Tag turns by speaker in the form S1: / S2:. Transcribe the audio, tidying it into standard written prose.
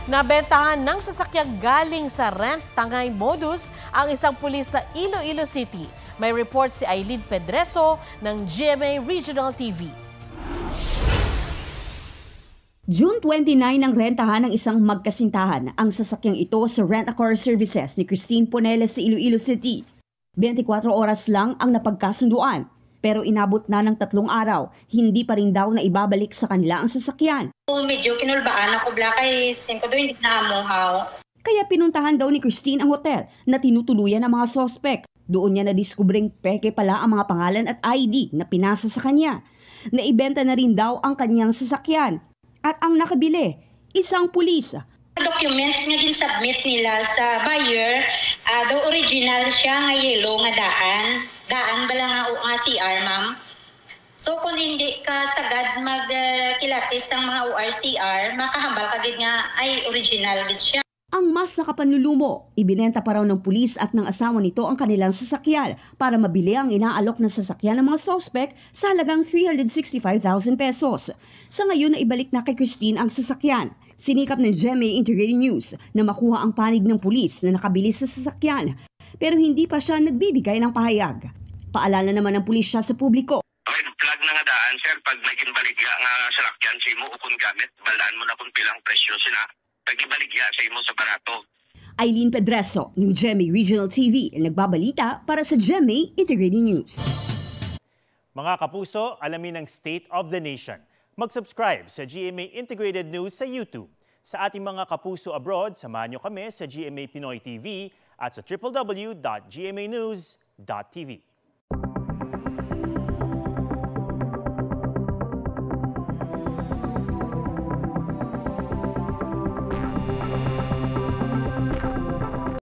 S1: Nabentahan ng sasakyang galing sa rent tangay modus ang isang pulis sa Iloilo City. May report si Aileen Pedreso ng GMA Regional TV.
S2: June 29 ang rentahan ng isang magkasintahan ang sasakyang ito sa rent-a-car services ni Christine Poneles sa Iloilo City. 24 oras lang ang napagkasunduan, pero inabot na ng 3 araw, hindi pa rin daw na ibabalik sa kanila ang sasakyan.
S3: Medyo kinulbaan ako kay singko doon hindi na amuhaw.
S2: Kaya pinuntahan daw ni Christine ang hotel na tinutuluyan ng mga sospek. Doon niya na-diskubreng peke pala ang mga pangalan at ID na pinasa sa kanya. Naibenta na rin daw ang kanyang sasakyan. At ang nakabili, isang pulis.
S3: Documents nga gin-submit nila sa buyer, daw original siya nga yellow nga daan. Daan bala nga CR, ma'am. So kung hindi ka sagad magkilatis ang mga ORCR, makahambal ka gid nga ay original gid siya.
S2: Ang mas nakapanlulumo, ibinenta pa raw ng pulis at ng asawa nito ang kanilang sasakyan para mabili ang inaalok na sasakyan ng mga sospek sa halagang 365,000 pesos. Sa ngayon na ibalik na kay Christine ang sasakyan. Sinikap ng GMA Integrated News na makuha ang panig ng pulis na nakabili sa sasakyan, pero hindi pa siya nagbibigay ng pahayag. Paalala naman ng pulis siya sa publiko.
S4: Red flag na nga daan, sir, pag naging baligya nga salakyan sa imo ukon gamit, balaan mo na kung pilang presyo sila. Pag-ibaligya sa imo sa barato.
S2: Aileen Pedreso ng GMA Regional TV nagbabalita para sa GMA Integrated News.
S5: Mga kapuso, alamin ang State of the Nation. Mag-subscribe sa GMA Integrated News sa YouTube. Sa ating mga kapuso abroad, samahan niyo kami sa GMA Pinoy TV at sa www.gmanews.tv.